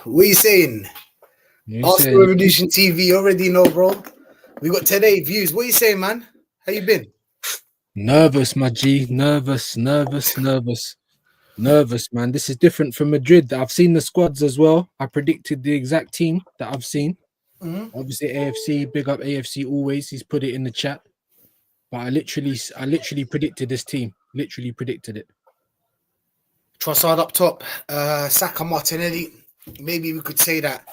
what are you saying? You Arsenal said Revolution TV, you already know, bro. We got today views. What are you saying, man? How you been? nervous, my G. Nervous, man. This is different from Madrid. I've seen the squads as well. I predicted the exact team that I've seen. Mhm. Obviously, AFC, big up AFC always. He's put it in the chat. But I literally predicted this team. Literally predicted it. Trossard up top, Saka Martinelli. Maybe we could say that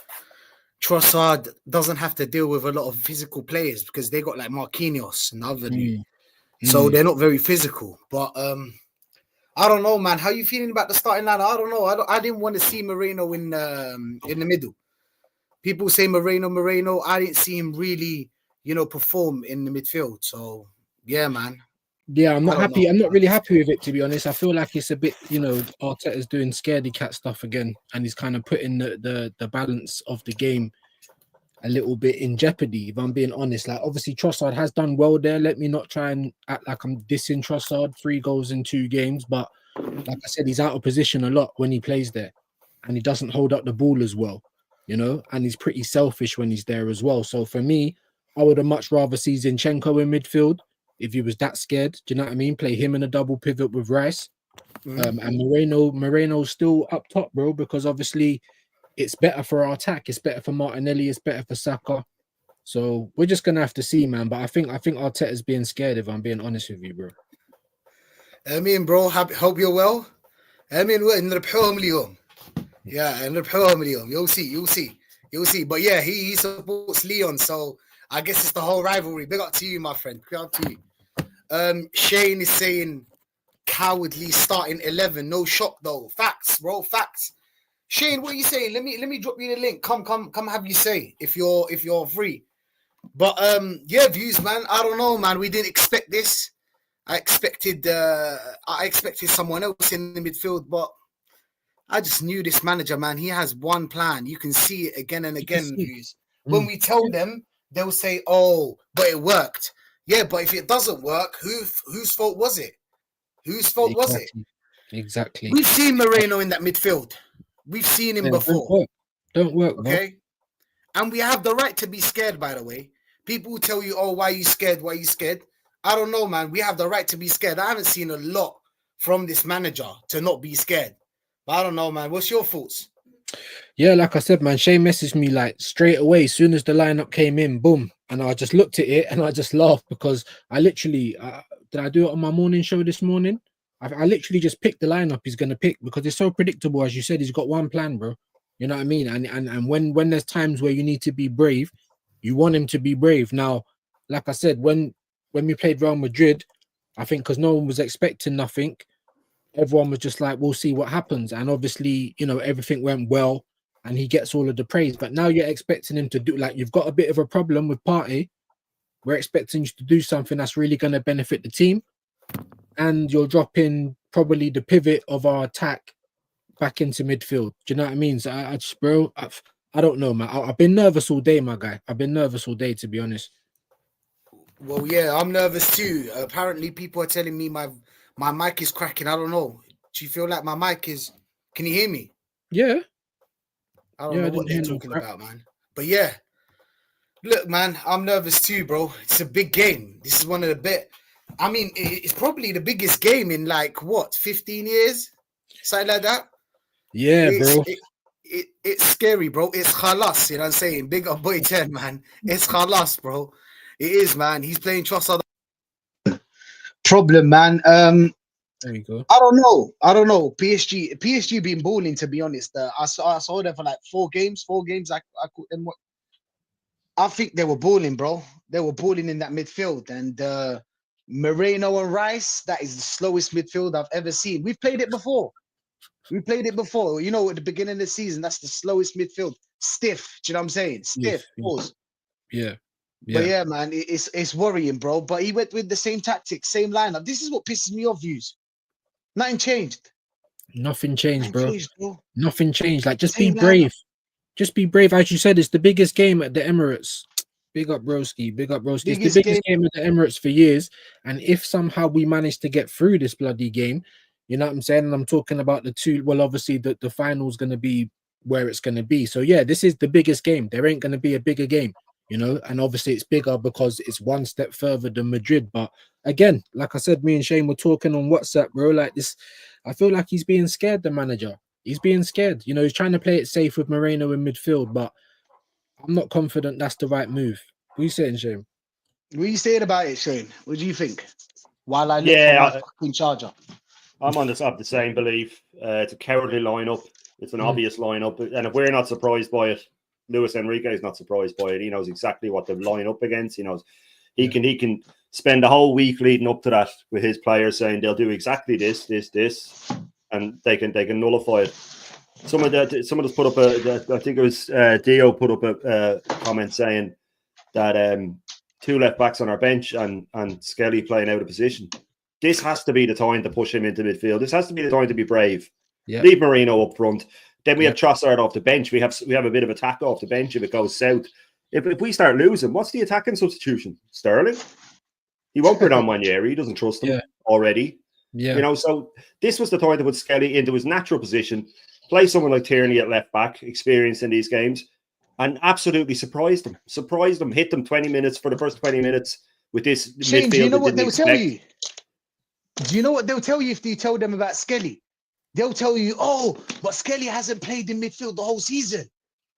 Trossard doesn't have to deal with a lot of physical players because they got like Marquinhos and other new. Mm, So mm. they're not very physical. But I don't know, man. How you feeling about the starting line? I don't know. I didn't want to see Moreno in the middle. People say Moreno. I didn't see him really, perform in the midfield. So yeah, man. Yeah, I'm I not don't happy. know. I'm not really happy with it, to be honest. I feel like it's a bit, Arteta's doing scaredy cat stuff again, and he's kind of putting the balance of the game a little bit in jeopardy, if I'm being honest. Like, obviously, Trossard has done well there. Let me not try and act like I'm dissing Trossard. 3 goals in 2 games, but like I said, he's out of position a lot when he plays there, and he doesn't hold up the ball as well, and he's pretty selfish when he's there as well. So for me, I would have much rather see Zinchenko in midfield if he was that scared. Do you know what I mean? Play him in a double pivot with Rice. And Moreno's still up top, bro, because obviously it's better for our attack. It's better for Martinelli. It's better for Saka. So we're just gonna have to see, man. But I think Arteta's being scared. If I'm being honest with you, bro. bro, hope you're well. نربحوهم اليوم. Yeah, نربحوهم اليوم. You'll see. But yeah, he supports Leon, so I guess it's the whole rivalry. Big up to you, my friend. Big up to you. Shane is saying cowardly starting 11. No shock though. Facts, bro. Facts. Shane, what are you saying? Let me drop you the link. Come have you say if you're free. But yeah, views, man. I don't know, man. We didn't expect this. I expected someone else in the midfield, but I just knew this manager, man. He has one plan. You can see it again and again. Views. When we tell them, they'll say, "Oh, but it worked." Yeah, but if it doesn't work, whose fault was it? Whose fault was it? Exactly. We've seen Moreno in that midfield. We've seen him before. Don't work, okay? Bro. And we have the right to be scared, by the way. People tell you, "Oh, why are you scared? Why are you scared?" I don't know, man. We have the right to be scared. I haven't seen a lot from this manager to not be scared. But I don't know, man. What's your thoughts? Yeah, like I said, man, Shane messaged me like straight away as soon as the lineup came in, boom. And I just looked at it and I just laughed because I literally, did I do it on my morning show this morning? I literally just picked the lineup he's going to pick because it's so predictable. As you said, he's got one plan, bro. You know what I mean? And when there's times where you need to be brave, you want him to be brave. Now, like I said, when we played Real Madrid, I think because no one was expecting nothing, everyone was just like, we'll see what happens. And obviously, everything went well and he gets all of the praise. But now you're expecting him to do, like, you've got a bit of a problem with Partey. We're expecting you to do something that's really going to benefit the team. And you're dropping probably the pivot of our attack back into midfield. Do you know what I mean? So I just, bro, I don't know, man. I've been nervous all day, my guy. I've been nervous all day, to be honest. Well, yeah, I'm nervous too. Apparently, people are telling me my mic is cracking. I don't know. Do you feel like my mic is... Can you hear me? Yeah. I don't know what they're talking about, man. But yeah. Look, man, I'm nervous too, bro. It's a big game. This is one of the it's probably the biggest game in 15 years? Something like that. Yeah, bro. It's scary, bro. It's khalas, you know what I'm saying? Big up boy 10, man. It's khalas, bro. It is, man. He's playing Trossard. Problem, man. There you go. I don't know. PSG been balling, to be honest. I saw them for 4 games. I caught them. I think they were balling, bro. They were balling in that midfield. And Moreno and Rice, that is the slowest midfield I've ever seen. We've played it before. At the beginning of the season, that's the slowest midfield. Stiff. Do you know what I'm saying? Stiff. Pause. Yeah. But yeah, man, it's worrying, bro. But he went with the same tactics, same lineup. This is what pisses me off, views. Nothing changed. Nothing changed, bro. Nothing changed. Like, just be brave. Lineup. Just be brave. As you said, it's the biggest game at the Emirates. Big up, broski. Big up, broski. It's the biggest game at the Emirates for years. And if somehow we manage to get through this bloody game, you know what I'm saying? And I'm talking about the two. Well, obviously, the final's going to be where it's going to be. So yeah, this is the biggest game. There ain't going to be a bigger game, you know, and obviously it's bigger because it's one step further than Madrid. But again, like I said, me and Shane were talking on WhatsApp, bro. Like this, I feel like he's being scared, the manager. He's being scared. You know, he's trying to play it safe with Moreno in midfield, but I'm not confident that's the right move. What are you saying, Shane? What are you saying about it, Shane? What do you think? While I look Yeah, for my fucking charger. I'm on the same belief. It's a cowardly lineup. It's an obvious lineup, and if we're not surprised by it, Luis Enrique is not surprised by it. He knows exactly what to line up against. He knows he can spend the whole week leading up to that with his players saying they'll do exactly this, and they can nullify it. Someone just put up I think it was Dio put up a comment saying that 2 left backs on our bench and Skelly playing out of position. This has to be the time to push him into midfield. This has to be the time to be brave. Yeah. Leave Marino up front. Then we have Trossard off the bench. We have a bit of attack off the bench if it goes south. If we start losing, what's the attacking substitution? Sterling? He won't put on Wanyeri. He doesn't trust him already. Yeah. You know, so this was the time to put Skelly into his natural position, play someone like Tierney at left back, experienced in these games, and absolutely surprised them, hit them 20 minutes for the first 20 minutes with this Shane, midfield. do you know what they'll tell you? Do you know what they'll tell you if you tell them about Skelly? They'll tell you, oh, but Skelly hasn't played in midfield the whole season.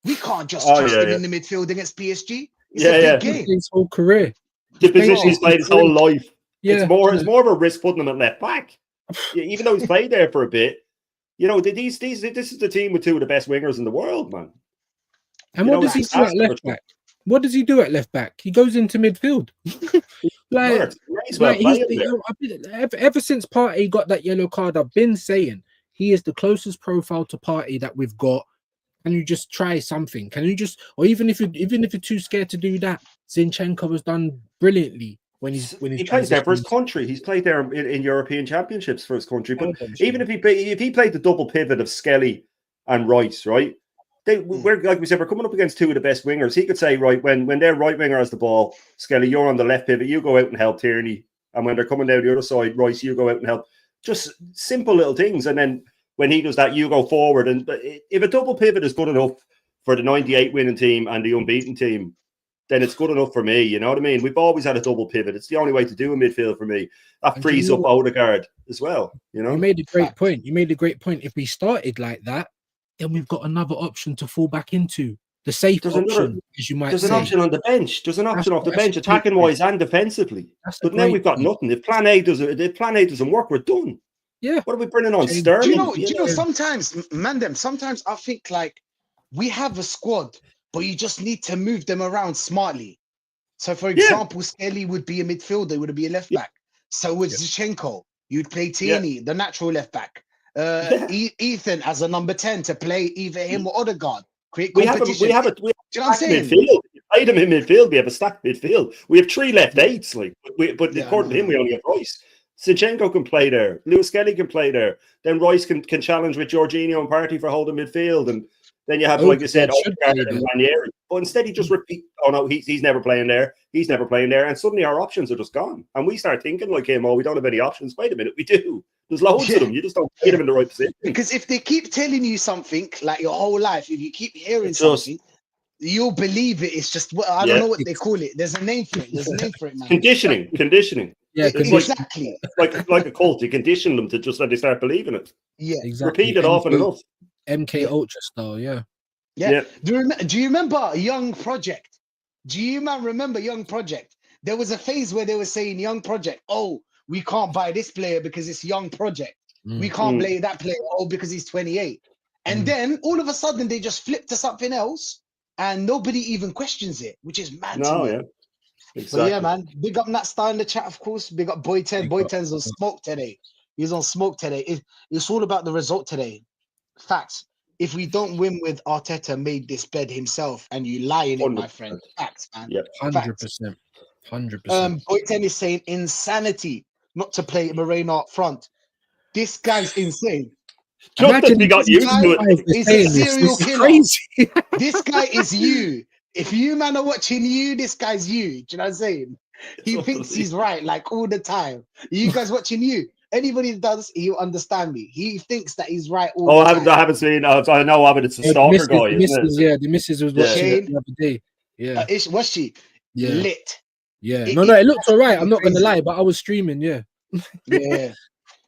We can't just trust him in the midfield against PSG. It's a big game. His whole career. The position he's played his whole life. Yeah. It's more of a risk putting him at left back. Even though he's played there for a bit. You know, this is the team with 2 of the best wingers in the world, man. And what does he do at left back? What does he do at left back? He goes into midfield. Ever since Partey got that yellow card, I've been saying he is the closest profile to Partey that we've got. Can you just try something? Can you just, or even if you're too scared to do that, Zinchenko has done brilliantly when he plays there for his country. He's played there in European Championships for his country. But even if he played the double pivot of Skelly and Rice, right? We're like we said, we're coming up against 2 of the best wingers. He could say, right, when their right winger has the ball, Skelly, you're on the left pivot, you go out and help Tierney. And when they're coming down the other side, Rice, you go out and help. Just simple little things. And then when he does that, you go forward. And if a double pivot is good enough for the 98 winning team and the unbeaten team, then it's good enough for me. You know what I mean? We've always had a double pivot. It's the only way to do a midfield for me. That frees up Odegaard as well. You know, you made a great point. If we started like that, then we've got another option to fall back into. The safe option, as you might say. There's an option on the bench. There's an option off the bench, attacking wise and defensively. But now we've got nothing. If plan A doesn't work, we're done. Yeah. What are we bringing on? Sterling? Do you know, sometimes I think like we have a squad, but you just need to move them around smartly. So for example, Skelly would be a midfielder, would be a left back. So would Zinchenko. You'd play Tierney, the natural left back. Ethan as a number 10 to play either him or Odegaard. Create competition. We have a do you know what I'm saying? midfield. We played him in midfield. We have a stacked midfield. We have 3 left eights, but according to him, we only have Rice. Zinchenko can play there. Lewis Skelly can play there. Then Rice can challenge with Jorginho and Partey for holding midfield. And then you have, like you said, Odegaard and Ranieri. But instead, he just repeat, oh no, he's never playing there. He's never playing there. And suddenly our options are just gone. And we start thinking like him, oh, we don't have any options. Wait a minute, we do. There's loads of them. You just don't get them in the right position. Because if they keep telling you something like your whole life, if you keep hearing something, you'll believe it. It's just, I don't know what they call it. There's a name for it. Man. Conditioning. Yeah, exactly. Like a cult. You condition them to just let they start believing it. Yeah, exactly. Repeat it often enough. MK Ultra style, yeah. Do you remember Young Project? Do you remember Young Project? There was a phase where they were saying Young Project, oh, we can't buy this player because it's Young Project. We can't play that player, because he's 28. And then all of a sudden they just flip to something else and nobody even questions it, which is mad to me. Yeah. Exactly. But yeah, man, big up Nat Star in the chat, of course. Big up Boy 10. Boy 10's on smoke today. He's on smoke today. It's all about the result today. Facts. If we don't win with Arteta made this bed himself and you lie in it, 100%. My friend. Facts, man. Yep. 100%. 100%. Boy 10 is saying insanity not to play Moreno up front. This guy's insane. Imagine we got used to it. He's a serial killer. This guy is you. If you man are watching you, this guy's you. Do you know what I'm saying? He thinks he's right like all the time. You guys watching you. Anybody that does, he'll understand me. He thinks that he's right all Oh, the time. I haven't seen. I know of it. It's a stalker guy, isn't it? Yeah, the missus was watching Shane, it the other day. Yeah, was she yeah, lit? yeah. No, it looked all right. I'm not gonna crazy. lie, but I was streaming. Yeah, Yeah.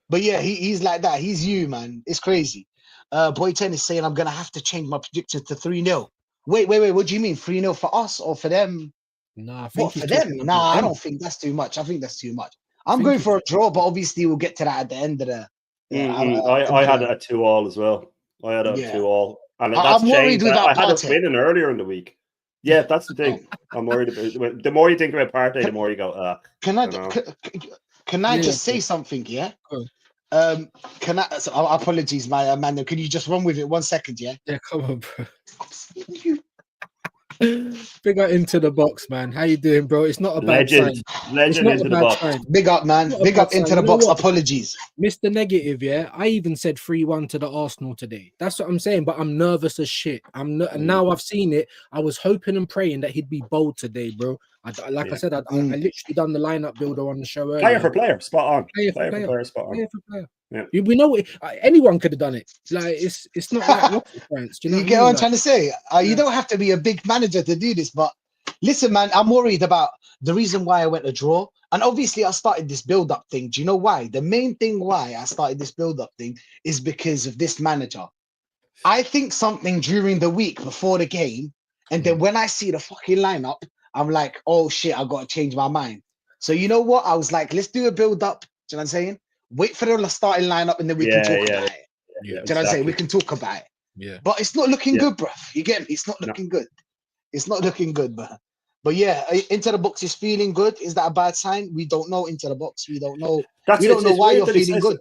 But yeah, he's like that. He's you, man. It's crazy. Boy 10 is saying I'm gonna have to change my prediction to 3-0. Wait. What do you mean? 3-0 for us or for them? no, I think What he's for them? talking Nah, about I them. don't think that's too much. I think that's too much. I'm think going he's- for a draw, but obviously we'll get to that at the end of the. I had it at 2-2 as well. I had it at 2-2, and that's I'm worried changed. without I had us Partey. winning earlier in the week. Yeah, that's the thing. I'm worried about. The more you think about Partey, the more you go. Can I Yeah, just say something? Yeah. Go. Can I? So, apologies, my man. Can you just run with it 1 second? Yeah. Yeah, come on, bro. Big up into the box, man. How you doing, bro? It's not a bad sign. It's Legend not into a the bad box. sign. Big up, man. Not a Big bad up into sign. the You know box. what? Apologies. Mr. Negative, yeah. I even said 3-1 to the Arsenal today. That's what I'm saying, but I'm nervous as shit. And now I've seen it. I was hoping and praying that he'd be bold today, bro. I said, I literally done the lineup builder on the show earlier. Player for player, spot on. Player for player, spot on. Player for player. Yeah. We know anyone could have done it. Like it's not like rocket science. Do you know You what get I what mean? I'm trying to say? You don't have to be a big manager to do this, but listen, man, I'm worried about the reason why I went a draw. And obviously, I started this build-up thing. Do you know why? The main thing why I started this build-up thing is because of this manager. I think something during the week before the game, and then when I see the fucking lineup, I'm like, oh shit, I got to change my mind. So you know what? I was like, let's do a build-up. Do you know what I'm saying? Wait for the starting lineup, and then we can talk about it. Yeah, Do you know what I'm saying? We can talk about it. Yeah. But it's not looking good, bruv. You get me? It's not looking good. It's not looking good, bruh. But yeah, Into the Box is feeling good. Is that a bad sign? We don't know. Into the Box. We don't know. We don't know why you're feeling good.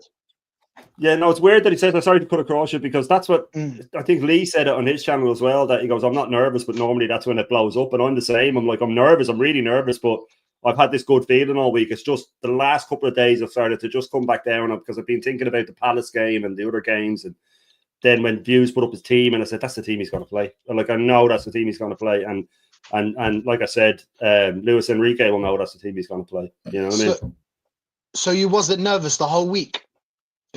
Yeah, no, it's weird that he says, I'm sorry to cut across you, because that's what I think Lee said it on his channel as well, that he goes, I'm not nervous, but normally that's when it blows up. And I'm the same. I'm like, I'm nervous. I'm really nervous, but I've had this good feeling all week. It's just the last couple of days I've started to just come back down because I've been thinking about the Palace game and the other games. And then when Views put up his team, and I said, that's the team he's going to play. And like, I know that's the team he's going to play. And like I said, Luis Enrique will know that's the team he's going to play. You know what I mean? So you wasn't nervous the whole week?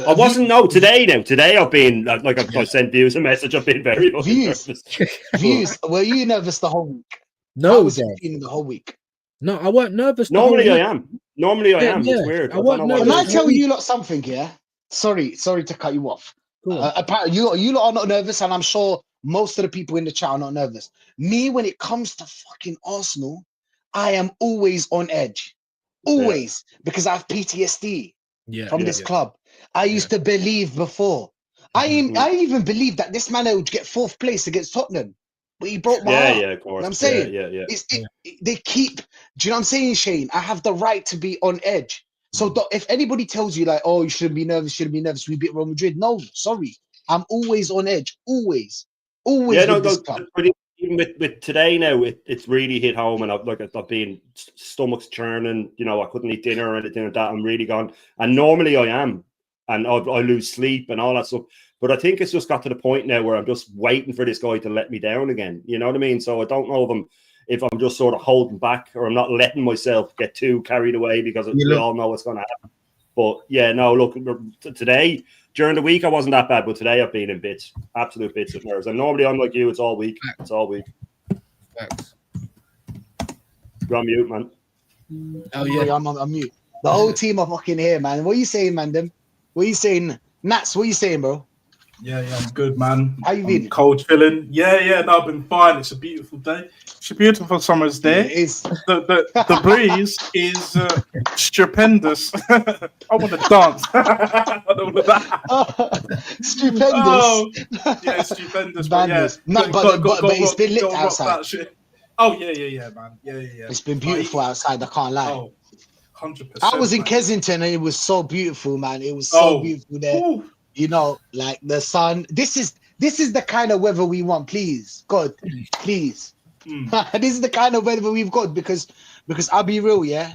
I wasn't. No, today I've been like I sent Views a message. I've been very nervous. Views. Were you nervous the whole week? No, how was you feeling the whole week? No, I wasn't nervous. Normally I am. It's weird. I wasn't nervous. Can I tell you lot something? Yeah. Sorry to cut you off. Apparently, you lot are not nervous, and I'm sure most of the people in the chat are not nervous. Me, when it comes to fucking Arsenal, I am always on edge, always, because I have PTSD from this club. I used to believe before. I even believed that this man would get 4th place against Tottenham, but he broke my heart. Yeah, of course. You know what I'm saying? They keep. Do you know what I'm saying, Shane? I have the right to be on edge. So if anybody tells you like, oh, you shouldn't be nervous, we beat Real Madrid. No, sorry. I'm always on edge. Always with this club. Even with today now, it's really hit home, and I've been stomachs churning. You know, I couldn't eat dinner or anything like that. I'm really gone. And normally I am, and I lose sleep and all that stuff. But I think it's just got to the point now where I'm just waiting for this guy to let me down again. You know what I mean? So I don't know if I'm just sort of holding back, or I'm not letting myself get too carried away, because we all know what's going to happen. But yeah, no, look, today, during the week, I wasn't that bad, but today I've been in bits, absolute bits of nerves. And normally I'm like you, it's all week. It's all week. Facts. You're on mute, man. Oh, yeah, I'm on mute. The whole team are fucking here, man. What are you saying, man? What are you saying? Nats, what are you saying, bro? Yeah, I'm good, man. How you been? Cold chilling. Yeah, no, I've been fine. It's a beautiful day. It's a beautiful summer's day. It is. The breeze is stupendous. I want to dance. All of that. Stupendous. Oh, yeah, it's stupendous. But yeah, but it's been lit outside. Oh yeah, man. Yeah. It's been beautiful outside. I can't lie. Oh, 100%. I was in Kensington and it was so beautiful, man. It was so beautiful there. Ooh. You know, like the sun. This is the kind of weather we want. Please, God, please. This is the kind of weather we've got because I'll be real, yeah.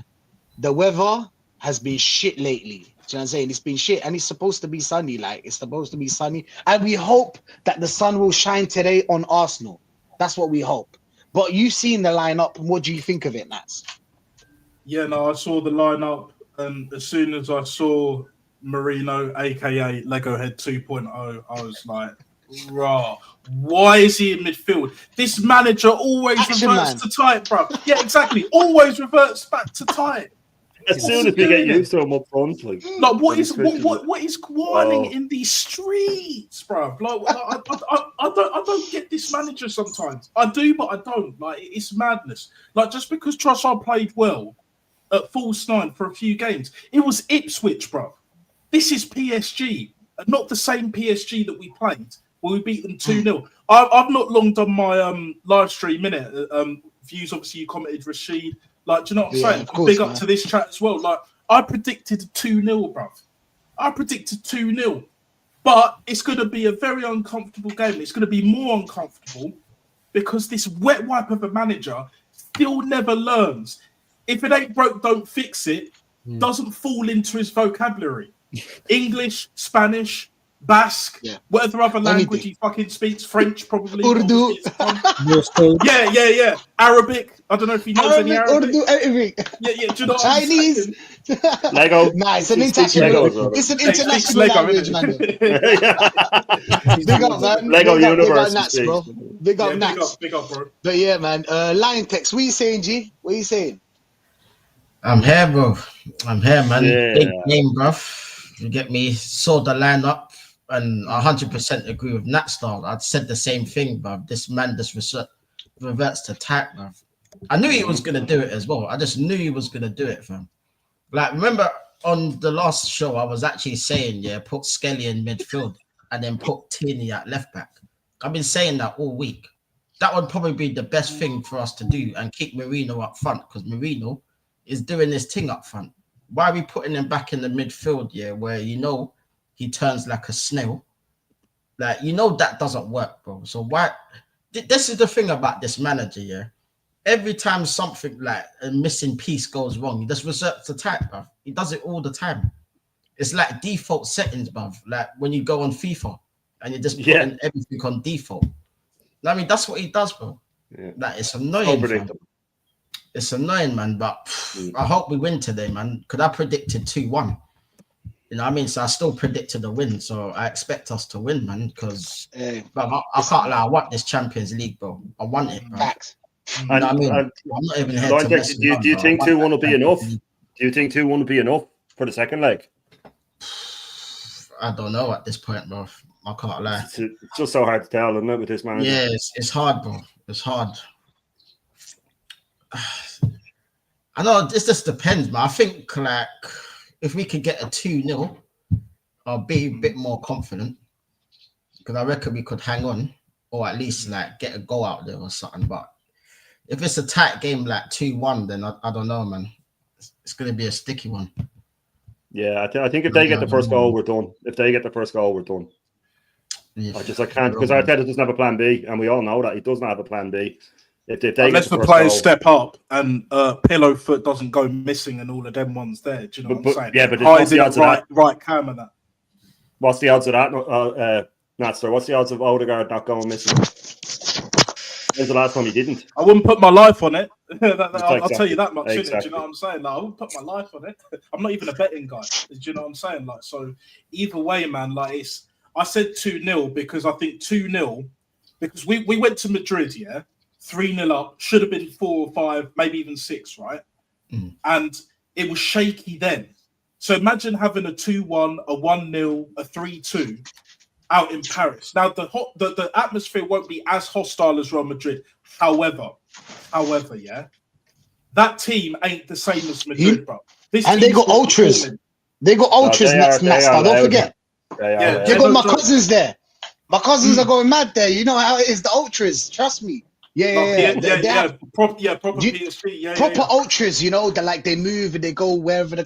The weather has been shit lately. Do you know what I'm saying? It's been shit, and it's supposed to be sunny. Like it's supposed to be sunny, and we hope that the sun will shine today on Arsenal. That's what we hope. But you've seen the lineup. What do you think of it, Nats? Yeah, no, I saw the lineup, and as soon as I saw Marino, aka Lego Head 2.0, I was like, raw. Why is he in midfield? This manager always Action reverts man. to tight, bro. Yeah, exactly. Always reverts back to tight. As soon as we get used to him up front, like what is whining in these streets, bro? I don't get this manager sometimes. I do, but I don't. Like, it's madness. Like, just because Trossard played well at false 9 for a few games, it was Ipswich, bro. This is PSG, not the same PSG that we played where we beat them 2-0. I've not long done my live stream minute. Views, obviously, you commented Rashid. Like, do you know what I'm saying? Of course, Big up man. to this chat as well. Like, I predicted 2-0, bruv. I predicted 2-0. But it's going to be a very uncomfortable game. It's going to be more uncomfortable because this wet wipe of a manager still never learns. If it ain't broke, don't fix it. Doesn't fall into his vocabulary. English, Spanish, Basque, whatever other language he fucking speaks, French probably. Urdu. Yeah. Arabic. I don't know if he knows any Arabic. Urdu, everything. Yeah. Do you know what Chinese. Lego. Nah, it's an He speaks international. Lego as well. It's an He speaks international Lego, language, innit? man. Big up, man. Lego Big up universe. Nats, bro. Big up, Nats. Big up, bro. But yeah, man. Lion Text, what you saying, G? What you saying? I'm here, bro. I'm here, man. Yeah. Big game, bro. You get me? Saw the lineup and 100% agree with Natstar. I'd said the same thing, bro. This man just reverts to type, bro. I knew he was going to do it as well. I just knew he was going to do it, fam. Like, remember on the last show, I was actually saying, put Skelly in midfield and then put Tierney at left back. I've been saying that all week. That would probably be the best thing for us to do and keep Marino up front because Marino is doing this thing up front. Why are we putting him back in the midfield, where he turns like a snail? Like, that doesn't work, bro. So why? This is the thing about this manager, Every time something like a missing piece goes wrong, he just resorts to type, bruv. He does it all the time. It's like default settings, bruv. Like when you go on FIFA and you just put in everything on default. I mean, that's what he does, bro. Yeah. Like, it's annoying. It's annoying, man. But I hope we win today, man. Because I predicted 2-1. You know what I mean? So I still predicted a win. So I expect us to win, man. Because I can't lie. I want this Champions League, bro. I want it, bro. Facts. You know what I mean? I'm not even here to mess do you think 2-1 will be enough? Do you think 2-1 will be enough for the second leg? I don't know at this point, bro. I can't lie. It's just so hard to tell, isn't it, with this manager? Yeah, it's hard, bro. It's hard. I know this just depends, man. I think like if we could get a 2-0, I'll be a bit more confident because I reckon we could hang on or at least like get a goal out there or something. But if it's a tight game like 2-1, then I don't know, man. It's going to be a sticky one. Yeah, I think if they get the first goal, we're done. If they get the first goal, we're done. Yeah. I can't because Arteta doesn't have a plan B, and we all know that he doesn't have a plan B. If they unless the players step up and pillow foot doesn't go missing and all of them ones there, do you know what I'm saying? Yeah, but what's the odds of that? Right cam and that. What's the odds of that, Natster? What's the odds of Odegaard not going missing? When's the last time he didn't? I wouldn't put my life on it. I'll tell you that much. Exactly. Do you know what I'm saying? Like, I wouldn't put my life on it. I'm not even a betting guy. Do you know what I'm saying? Like, so either way, man. Like, I said 2-0 because I think 2-0 because we went to Madrid, 3-0 up, should have been 4 or 5, maybe even 6, right? And it was shaky then. So imagine having a 2-1, a 1-0, a 3-2 out in Paris. Now the atmosphere won't be as hostile as Real Madrid. However, that team ain't the same as Madrid, bro. And they got ultras. They got ultras next time. Don't forget. They got my cousins there. My cousins are going mad there. You know how it is, the ultras. Trust me. Proper PSG. Proper ultras, you know, they move and they go wherever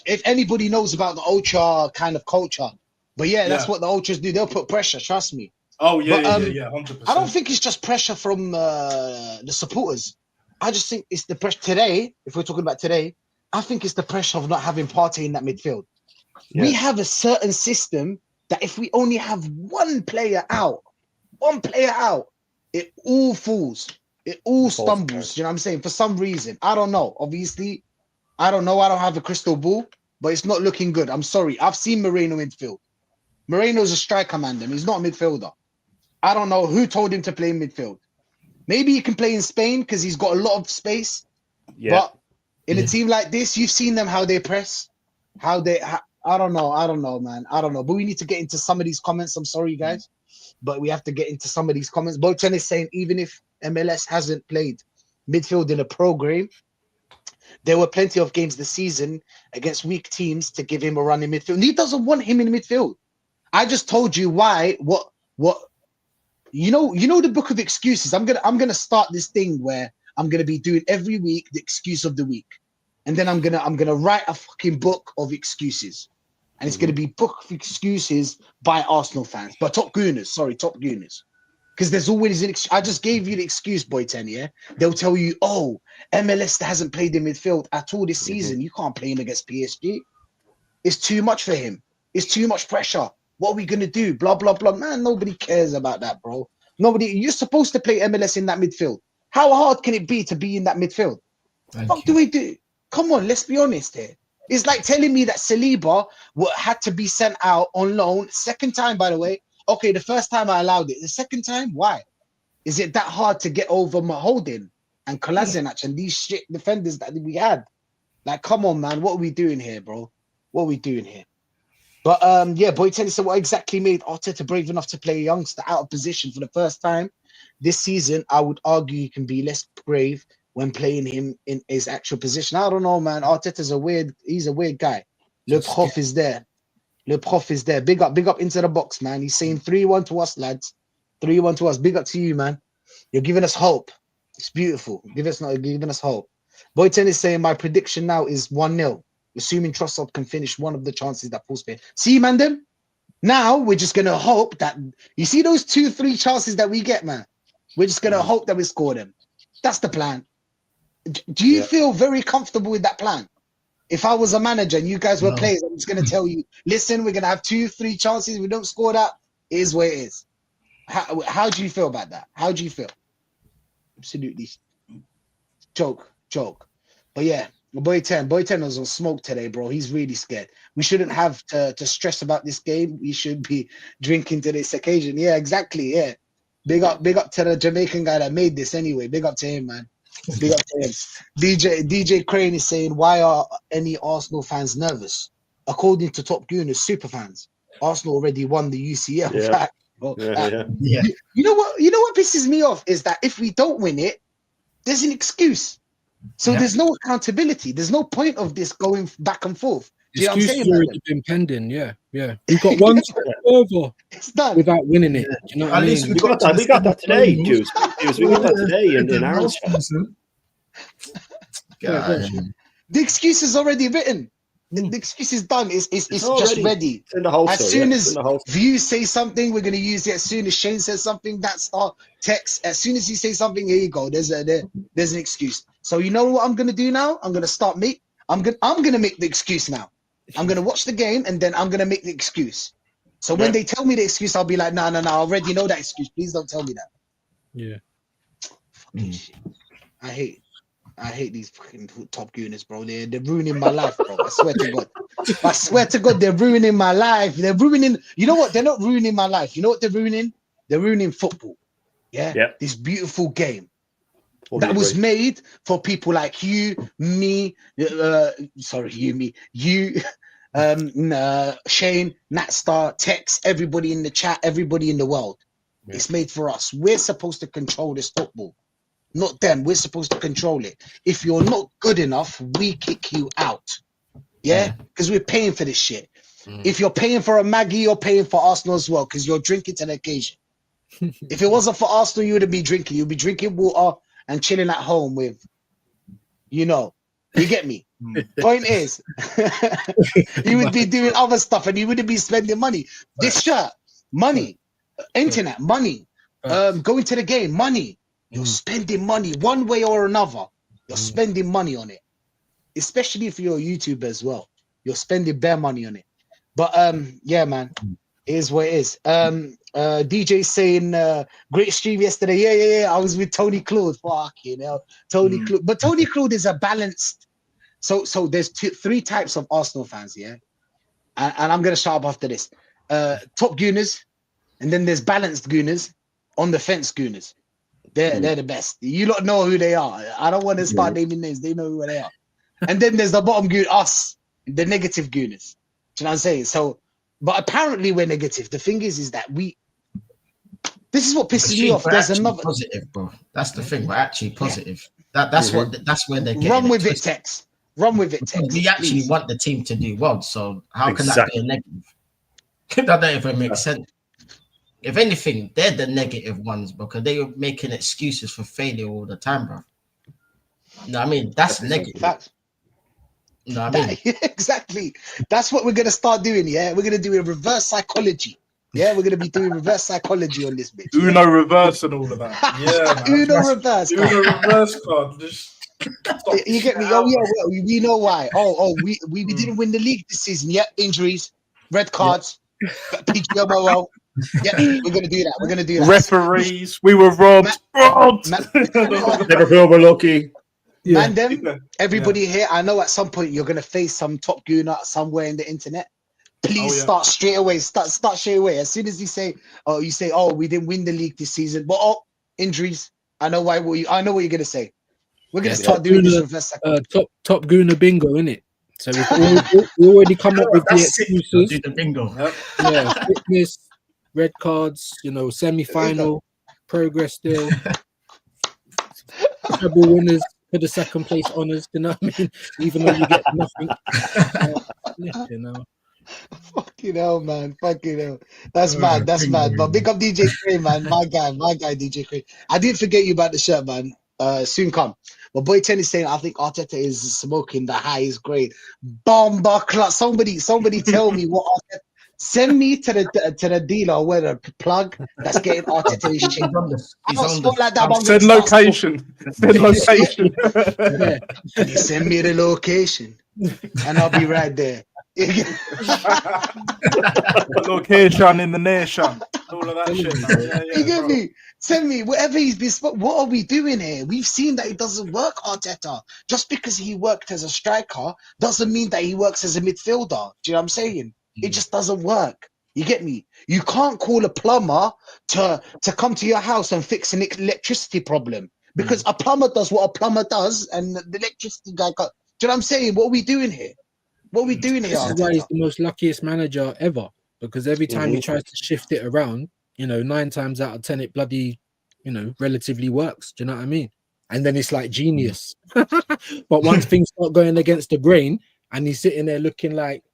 if anybody knows about the ultra kind of culture. But that's what the ultras do. They'll put pressure, trust me. Oh, 100%. I don't think it's just pressure from the supporters. I just think it's the pressure today. If we're talking about today, I think it's the pressure of not having Partey in that midfield. Yeah. We have a certain system that if we only have one player out, it all falls. It all stumbles. You know what I'm saying? For some reason. I don't know. Obviously, I don't know. I don't have a crystal ball. but it's not looking good. I'm sorry. I've seen Moreno midfield. Moreno's a striker, man. He's not a midfielder. I don't know who told him to play in midfield. Maybe he can play in Spain because he's got a lot of space. Yeah. But in a team like this, you've seen them how they press, I don't know, man. I don't know. But we need to get into some of these comments. I'm sorry, guys, but we have to get into some of these comments. Boten is saying even if MLS hasn't played midfield in a program, there were plenty of games this season against weak teams to give him a run in midfield. And he doesn't want him in midfield. I just told you why. What? You know the book of excuses. I'm gonna start this thing where I'm gonna be doing every week the excuse of the week, and then I'm gonna write a fucking book of excuses, and it's gonna be book of excuses by Arsenal fans, but Top Gooners, because there's always an. I just gave you the excuse, boy. 10, yeah. They'll tell you, oh, MLS hasn't played in midfield at all this season. You can't play him against PSG. It's too much for him. It's too much pressure. What are we gonna do? Blah blah blah. Man, nobody cares about that, bro. Nobody. You're supposed to play MLS in that midfield. How hard can it be to be in that midfield? What do we do? Come on, let's be honest here. It's like telling me that Saliba had to be sent out on loan. Second time, by the way. Okay, the first time I allowed it. The second time, why? Is it that hard to get over Maholdin and Kolasinac and these shit defenders that we had? Like, come on, man. What are we doing here, bro? What are we doing here? But yeah, Boy Tennis said what exactly made Arteta brave enough to play a youngster out of position for the first time this season. I would argue he can be less brave when playing him in his actual position. I don't know, man. Arteta's he's a weird guy. Le Prof is there. Big up into the box, man. He's saying 3-1 to us, lads. 3-1 to us. Big up to you, man. You're giving us hope. It's beautiful. Giving us hope. Boy Tennis saying my prediction now is 1-0. Assuming Trossard can finish one of the chances that Paul Spain. See, man, them? Now we're just going to hope that you see those 2-3 chances that we get, man. We're just going to hope that we score them. That's the plan. Do you feel very comfortable with that plan? If I was a manager and you guys were players, I'm just going to tell you, listen, we're going to have 2-3 chances. We don't score that. It is what it is. How do you feel about that? How do you feel? Absolutely. Joke. But yeah. Boy 10 was on smoke today, bro. He's really scared. We shouldn't have to stress about this game. We should be drinking to this occasion. Yeah, exactly. Yeah. Big up to the Jamaican guy that made this anyway. Big up to him, man. Big up to him. DJ Crane is saying, why are any Arsenal fans nervous? According to Top Gooners, super fans, Arsenal already won the UCL. Yeah. Fact. You know what pisses me off is that if we don't win it, there's an excuse. So there's no accountability. There's no point of this going back and forth. Do you know what I'm saying? Excuses already been pending. Yeah. We've got one step over It's done without winning it. Do you know what I mean? We got that today, Juice. We got that today in Aaron's chat. The excuse is already written. The excuse is done. It's just ready. It's in the holster, as soon as Views say something, we're going to use it. As soon as Shane says something, that's our text. As soon as you say something, here you go. There's an excuse. So you know what I'm going to do now? I'm going to start I'm going to make the excuse now. I'm going to watch the game and then I'm going to make the excuse. So when they tell me the excuse, I'll be like, no, I already know that excuse. Please don't tell me that. Yeah. Fucking shit. I hate these fucking Top Gooners, bro. They're ruining my life, bro. I swear to God, they're ruining my life. They're ruining. You know what? They're not ruining my life. You know what they're ruining? They're ruining football. Yeah. This beautiful game that was made for people like you, me. You, Shane, Natstar, Tex, everybody in the chat, everybody in the world. Yeah. It's made for us. We're supposed to control this football. Not them. We're supposed to control it. If you're not good enough, we kick you out. Yeah? Because we're paying for this shit. If you're paying for a Maggie, you're paying for Arsenal as well because you're drinking to the occasion. If it wasn't for Arsenal, you wouldn't be drinking. You'd be drinking water and chilling at home with, you get me? Point is, you would be doing other stuff and you wouldn't be spending money. This shirt, money. Internet, money. Going to the game, money. You're spending money one way or another. You're spending money on it, especially if you're a YouTuber as well. You're spending bare money on it. But yeah, man, it is what it is. DJ saying great stream yesterday. Yeah. I was with Tony Claude. Fuck, Tony Claude. But Tony Claude is a balanced So there's three types of Arsenal fans, yeah. And I'm gonna shut up after this. Top gooners, and then there's balanced gooners, on the fence gooners. They're the best. You don't know who they are. I don't want to start naming names. They know who they are. And then there's the bottom goon, us, the negative gooners. Do you know what I'm saying? So, but apparently we're negative. The thing is that this is what pisses me off. We're There's actually another positive, bro. That's the thing. We're actually positive. That's where they're getting run with it, twisted. Tex. Run with it, Because Tex. we actually please. want the team to do well. So how can Exactly. that be a negative? That don't even make sense. If anything, they're the negative ones because they are making excuses for failure all the time, bro. You know what I mean? That's negative. Facts. You know what I mean? Exactly. That's what we're gonna start doing. Yeah, we're gonna do a reverse psychology. Yeah, we're gonna be doing reverse psychology on this bitch. Uno reverse and all of that. Yeah, man. Uno reverse. Uno reverse card. Just You get me? Oh yeah, well, we know why. We didn't win the league this season. Yeah, injuries, red cards, PGMOL. Yeah, we're gonna do that. We're gonna do that. referees. We were robbed. Liverpool were lucky. Man, everybody here. I know at some point you're gonna face some top gooner somewhere in the internet. Please start straight away. Start straight away. As soon as you say, we didn't win the league this season, but injuries. I know why. I know what you're gonna say. We're gonna start doing this reverse top gooner bingo, innit? So we already come up with the excuses. Do the bingo. Yeah, fitness, red cards, semi-final, progress still, treble winners for the second place honours. You know what I mean? Even though you get nothing. Fucking hell, man. Fucking hell. That's mad. That's mad. But big up DJ Crane, man. My guy, DJ Crane. I didn't forget you about the shirt, man. Soon come. But boy Ten is saying I think Arteta is smoking the highest grade. Bomba club. Somebody tell me what Arteta. Send me to the dealer where the plug that's getting Arteta his shit. I don't smoke like that. Send location. Send location. Can you send me the location? And I'll be right there. Location in the nation. All of that shit. You get me? Send me whatever he's been. What are we doing here? We've seen that it doesn't work, Arteta. Just because he worked as a striker doesn't mean that he works as a midfielder. Do you know what I'm saying? It just doesn't work. You get me? You can't call a plumber to come to your house and fix an electricity problem because a plumber does what a plumber does, and the electricity guy got. Do you know what I'm saying? What are we doing here? What are we doing here? This is why he's the most luckiest manager ever, because every time he tries to shift it around, 9 times out of 10 it bloody, relatively works. Do you know what I mean? And then it's like genius. But once things start going against the grain, and he's sitting there looking like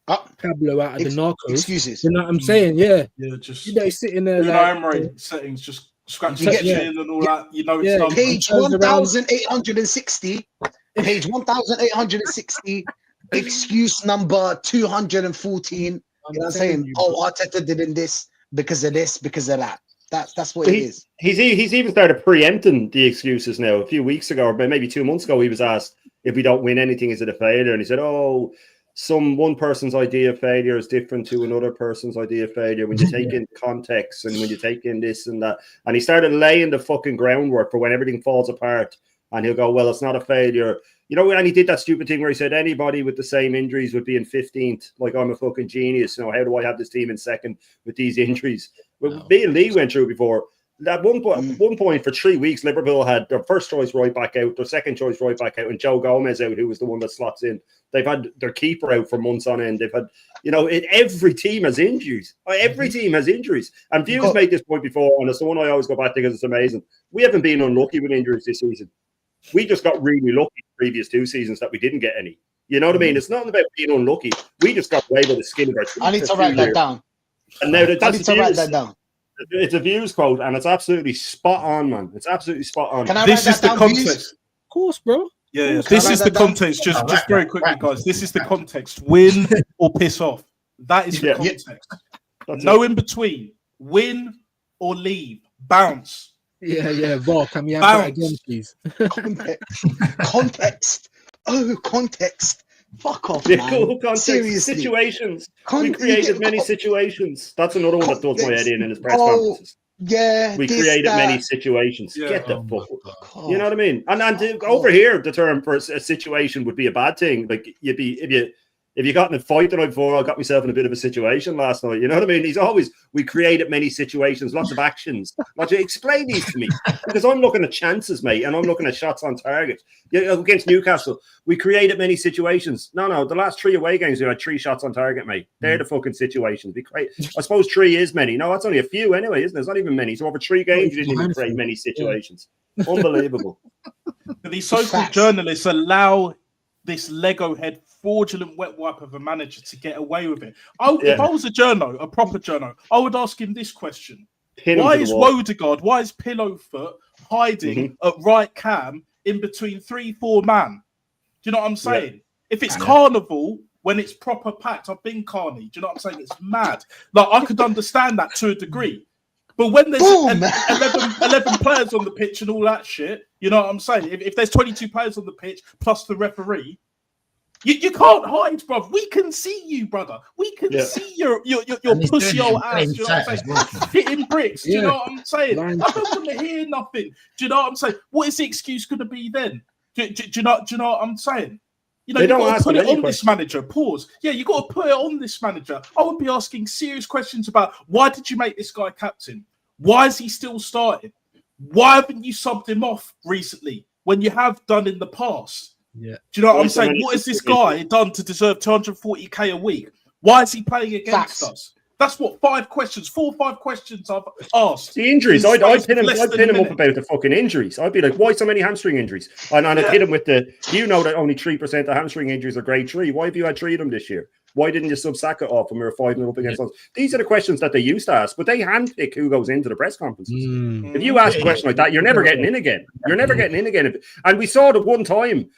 Pablo out of the Narcos. Excuses. You know what I'm saying? Yeah. Yeah, just he's sitting there Emery settings, just scratch section and all that. It's done. Page 1860. Page 1860. Excuse number 214. You know what I'm saying? Arteta did this because of this, because of that. That's what it is. He's even started preempting the excuses now. A few weeks ago, or maybe 2 months ago, he was asked if we don't win anything, is it a failure? And he said, one person's idea of failure is different to another person's idea of failure when you take in context and when you take in this and that. And he started laying the fucking groundwork for when everything falls apart. And he'll go, well, it's not a failure. And he did that stupid thing where he said anybody with the same injuries would be in 15th. Like, I'm a fucking genius. How do I have this team in second with these injuries? Well, me and Lee went through before. At one point for 3 weeks, Liverpool had their first choice right back out, their second choice right back out, and Joe Gomez out, who was the one that slots in. They've had their keeper out for months on end. They've had, every team has injuries. Every team has injuries. And Views made this point before, and it's the one I always go back to because it's amazing. We haven't been unlucky with injuries this season. We just got really lucky the previous 2 seasons that we didn't get any. You know what I mean? It's not about being unlucky. We just got away with the skin of our teeth. I need to write that down. And now it's a Views quote, and it's absolutely spot on, man. It's absolutely spot on. This is the context. Views? Of course, bro. Yeah. This is the context. Just very quickly, guys. This is the context. Win or piss off. That is the context. No in between. Win or leave. Bounce. Yeah. Vol, can we have that again, please? Context. Oh, context. Fuck off, man. Context. Seriously. Situations. We created many situations. That's another one that does my head in his press conferences. We created many situations. Yeah. Get the fuck. God. You know what I mean? And over here, the term for a situation would be a bad thing. Like you'd be if you got in a fight the night before, I got myself in a bit of a situation last night. You know what I mean? We created many situations, lots of actions. Explain these to me, because I'm looking at chances, mate, and I'm looking at shots on target. Against Newcastle, we created many situations. No, the last 3 away games, we had 3 shots on target, mate. They're the fucking situations. I suppose 3 is many. No, that's only a few anyway, isn't it? It's not even many. So over 3 games, you didn't even create many situations. Yeah. Unbelievable. These so-called journalists allow this Lego head fraudulent wet wipe of a manager to get away with it. If I was a proper journo, I would ask him this question. Why is Wodegaard, why is Pillowfoot hiding at right cam in between 3-4 man? Do you know what I'm saying? Yeah. If it's carnival, when it's proper packed, I've been carny. Do you know what I'm saying? It's mad. Like, I could understand that to a degree. But when there's 11 players on the pitch and all that shit, you know what I'm saying? If there's 22 players on the pitch plus the referee, you can't hide, bro. We can see you, brother. We can see your pussy old ass. Do you know what I'm saying? Hitting bricks. Do you know what I'm saying? I don't want to hear nothing. Do you know what I'm saying? What is the excuse going to be then? Do you know what I'm saying? You know, you got to put it on this manager. Pause. Yeah, you got to put it on this manager. I would be asking serious questions about why did you make this guy captain? Why is he still starting? Why haven't you subbed him off recently when you have done in the past? Yeah. Do you know what I'm saying? What has this guy done to deserve 240k a week? Why is he playing against us? That's what 4 or 5 questions I've asked. The injuries, I'd pin him up about the fucking injuries. I'd be like, why so many hamstring injuries? And I'd hit him with that only 3% of hamstring injuries are grade 3. Why have you had 3 of them this year? Why didn't you sub Saka off when we were 5-0 up against us? These are the questions that they used to ask, but they handpick who goes into the press conferences. If you ask a question like that, you're never getting in again. You're never getting in again. And we saw the one time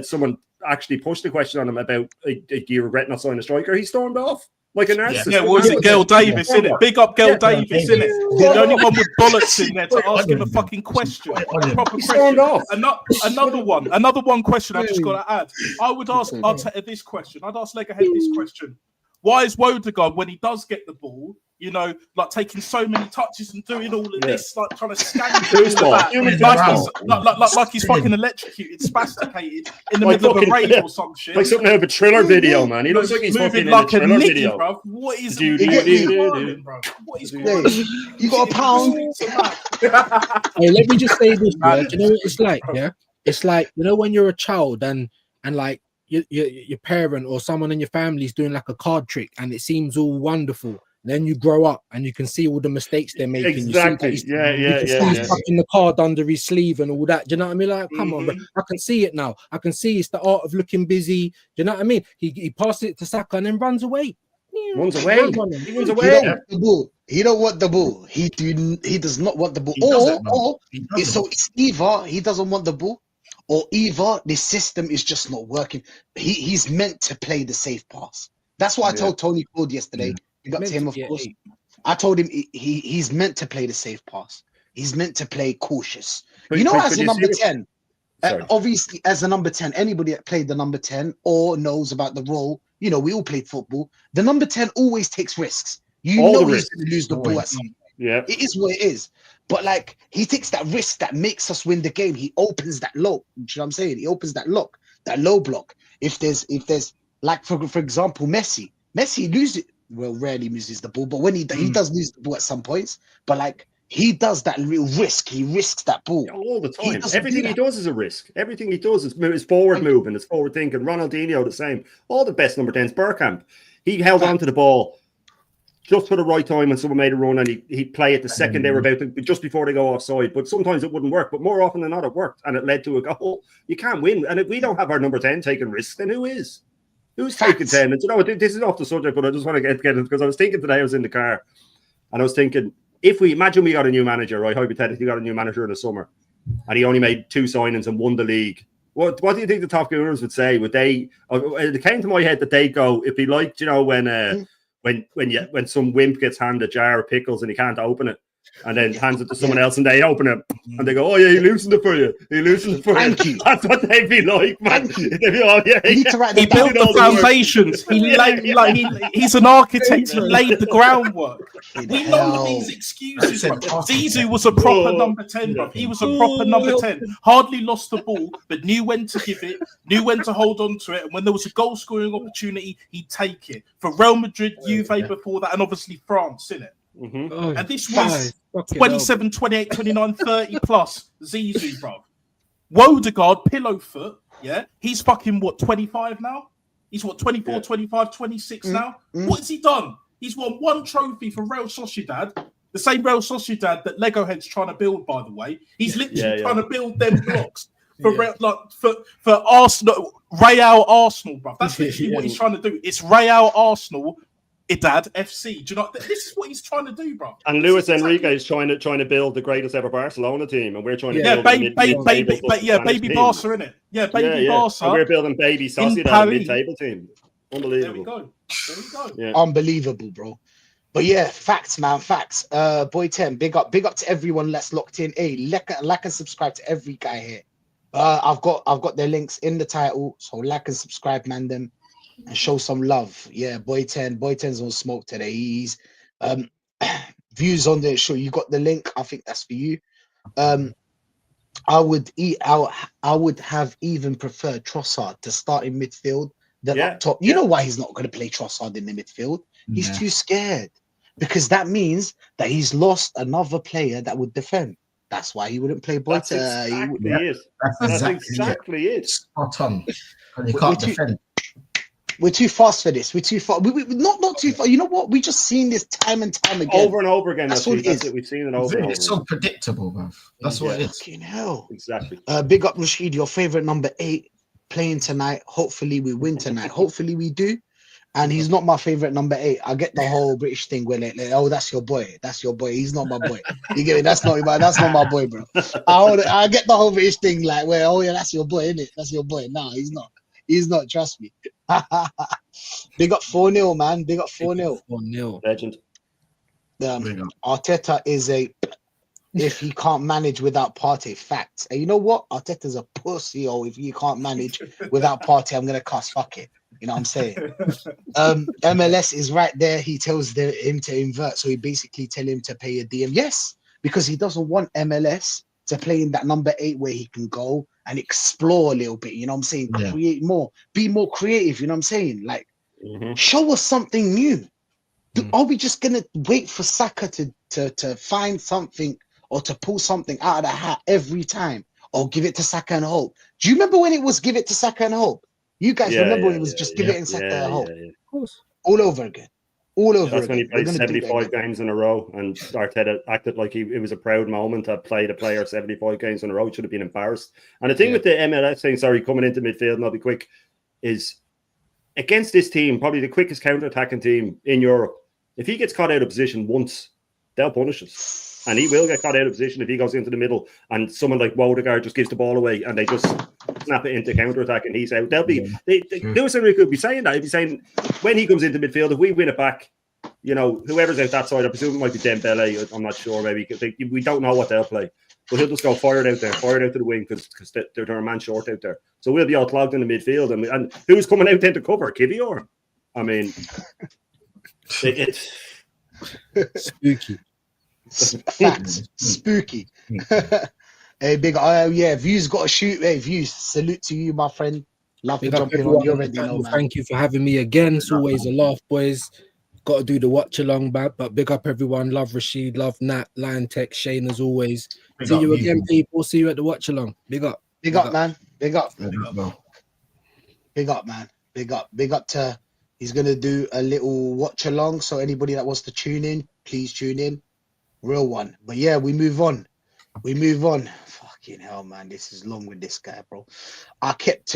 someone actually pushed the question on him about, do you regret not signing a striker? He stormed off. Like a narcissist. Yeah, was it Gail Davis, innit? Big up Gail Davis, innit? The only one with bollocks in there to ask him a fucking question. A proper question. Another one question I just got to add. I would ask Arteta this question. I'd ask Legahead this question. Why is Wodegaard, when he does get the ball, you know, like taking so many touches and doing all of this, like trying to scan like he's fucking electrocuted, spasticated in the middle of a rave or some shit. Like something out of a Thriller video, man. He looks like he's moving like a Thriller video. Bro. What is going on? What is going on? You got a pound? Hey, let me just say this, man. You know what it's like? Yeah, it's like, you know, when you're a child and like your parent or someone in your family is doing like a card trick and it seems all wonderful. Then you grow up and you can see all the mistakes they're making. Exactly. You see he's tucking the card under his sleeve and all that. Do you know what I mean? Like, come on, bro. I can see it now. I can see it's the art of looking busy. Do you know what I mean? He passes it to Saka and then runs away. He runs away. He don't want the ball. He does not want the ball. It's either he doesn't want the ball, or either the system is just not working. He's meant to play the safe pass. That's what I told Tony Ford yesterday. You got to him, of course. I told him he's meant to play the safe pass. He's meant to play cautious. As a number 10, obviously, as a number 10, anybody that played the number 10 or knows about the role, you know, we all played football. The number 10 always takes risks. He's going to lose the ball at some point. Yeah. It is what it is. But, like, he takes that risk that makes us win the game. He opens that low. You know what I'm saying? He opens that lock, that low block. If there's like, for example, Messi loses it. Well, rarely loses the ball, but when he does lose the ball at some points, but like he does that real risk. He risks that ball all the time. Everything he does is a risk. Everything he does is forward moving, it's forward thinking. Ronaldinho the same. All the best number 10s. Bergkamp, he held on to the ball just for the right time when someone made a run, and he'd play it the second they were about to, just before they go offside. But sometimes it wouldn't work. But more often than not, it worked, and it led to a goal. You can't win, and if we don't have our number 10 taking risks, then who is? Who's taking 10? And you know, this is off the subject, but I just want to get it because I was thinking today, I was in the car and I was thinking, if we imagine we got a new manager, right? Hypothetically, got a new manager in the summer and he only made 2 signings and won the league. What do you think the top Gooners would say? Would they? It came to my head that they go, if he liked, you know, when some wimp gets handed a jar of pickles and he can't open it, and then hands it to someone else, and they open it, and they go, "Oh yeah, he loosened it for you. He loosened it for you." Thank you. That's what they'd be like, man. Thank you. They'd be, "Oh yeah, You need yeah." to write He that down. built the foundations. He laid like he's an architect. He laid the groundwork. We know these excuses, bro. Zizou was a proper number 10, bro. He was a proper number 10. Hardly lost the ball, but knew when to give it, knew when to hold on to it, and when there was a goal scoring opportunity, he'd take it. For Real Madrid, Juve before that, and obviously France, innit? And this was 27, 28, 29, 30 plus Zizou, bro. Wodegaard, pillow foot, yeah? He's fucking, what, 25 now? He's, what, 24, 25, 26 now? What has he done? He's won one trophy for Real Sociedad, the same Real Sociedad that Lego Head's trying to build, by the way. He's literally trying to build them blocks for for Arsenal, Real Arsenal, bro. That's literally what he's trying to do. It's Real Arsenal, Idad FC. Do you know? This is what he's trying to do, bro. And Luis Enrique is trying to build the greatest ever Barcelona team, and we're trying to build baby team. Barca, innit? Yeah, baby Barca. And we're building baby Sociedad, a mid-table team. Unbelievable. There we go. Yeah. Unbelievable, bro. But yeah, facts, man, facts. Boy 10, big up to everyone that's locked in. Hey, like and subscribe to every guy here. I've got their links in the title, so like and subscribe, man, them, and show some love. Yeah, Boy 10's on smoke today. He's views on the show. You got the link. I think that's for you. I would have even preferred Trossard to start in midfield than up top. You know why he's not going to play Trossard in the midfield? He's too scared, because that means that he's lost another player that would defend. That's why he wouldn't play Boyta. That's exactly it. Spot on. And you can't defend. We're too fast for this. We're too far. We're not too far. You know what? We just seen this time and time again. Over and over again. That's what it is. We've seen it over and over. It's so predictable, man. That's what it is. Fucking hell. Exactly. Big up Rashid, your favorite number 8 playing tonight. Hopefully we win tonight. Hopefully we do. And he's not my favorite number 8. I get the whole British thing where like, oh, that's your boy. That's your boy. He's not my boy. You get me? That's not my boy, bro. I get the whole British thing like, where, oh yeah, that's your boy, isn't it? That's your boy. No, he's not. He's not. Trust me. Big up 4-0, man. Big up 4-0. 4-0. Legend. Arteta is if he can't manage without Partey, facts. And you know what? Arteta's a pussy. Oh, if you can't manage without Partey, I'm gonna cuss. Fuck it. You know what I'm saying? MLS is right there. He tells him to invert, so he basically tell him to pay a DM. Yes, because he doesn't want MLS to play in that number 8 where he can go and explore a little bit. You know what I'm saying? Create more, be more creative. You know what I'm saying? Like, show us something new. Are we just gonna wait for Saka to find something or to pull something out of the hat every time, or give it to Saka and hope? Do you remember when it was give it to Saka and hope? You guys remember when it was just give it and Saka and hope? Of course. All over again. All over. That's when he played 75 games in a row, and Arteta acted like it was a proud moment to play the player 75 games in a row. He should have been embarrassed. And the thing with the MLS thing, coming into midfield, and I'll be quick, is against this team, probably the quickest counter-attacking team in Europe. If he gets caught out of position once, they'll punish us. And he will get caught out of position if he goes into the middle and someone like Wodegaard just gives the ball away and they just snap it into counter-attack and he's out. They'll be Luis Enrique could be saying that. He'd be saying when he comes into midfield, if we win it back, you know, whoever's out that side, I presume it might be Dembele. I'm not sure, maybe. We don't know what they'll play. But he'll just go fired out to the wing because they're a man short out there. So we'll be all clogged in the midfield. And who's coming out then to cover? Kivior? I mean, it's spooky. Facts. Spooky. Hey, big Views got to shoot. Hey, Views, salute to you, my friend. Love to jump in on you already, man. Thank you for having me again. It's always a laugh, boys. Got to do the watch along, but big up everyone. Love Rashid, love Nat, Lion Tech, Shane as always. See you again, people. See you at the watch along. Big up. Big up, man. Big up. Big up, man. Big up. Big up to. He's gonna do a little watch along. So anybody that wants to tune in, please tune in. Real one. But yeah, we move on. Fucking hell, man. This is long with this guy, bro. I kept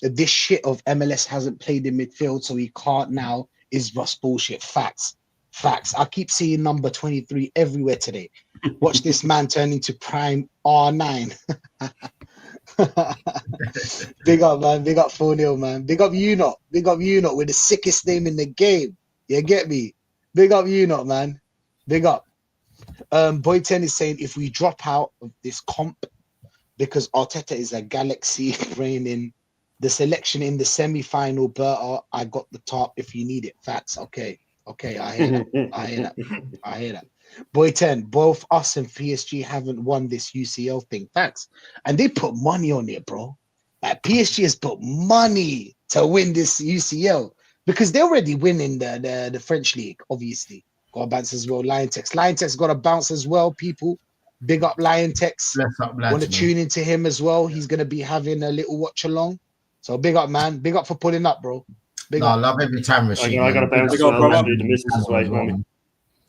this shit of MLS hasn't played in midfield, so he can't now is just bullshit. Facts. I keep seeing number 23 everywhere today. Watch this man turn into prime R9. Big up, man. Big up 4-0, man. Big up you not. Big up you not with the sickest name in the game. You get me? Big up you not, man. Big up. Boy 10 is saying if we drop out of this comp because Arteta is a galaxy brain in the selection in the semi-final, Berta, I got the top if you need it. Facts. Okay, I hear that. I hear that. Boy 10, both us and PSG haven't won this UCL thing. Facts. And they put money on it, bro. Like PSG has put money to win this UCL because they're already winning the French league, obviously. Got to bounce as well. Lion Tex got to bounce as well, people. Big up Lion Tex. Bless up, lads, Want to man. tune into him as well. He's going to be having a little watch along. So big up, man. Big up for pulling up, bro. Big No, I up. love every time, Rashid. I got to man. bounce Big as up, well. brother. Rashid, the missus is waiting on me.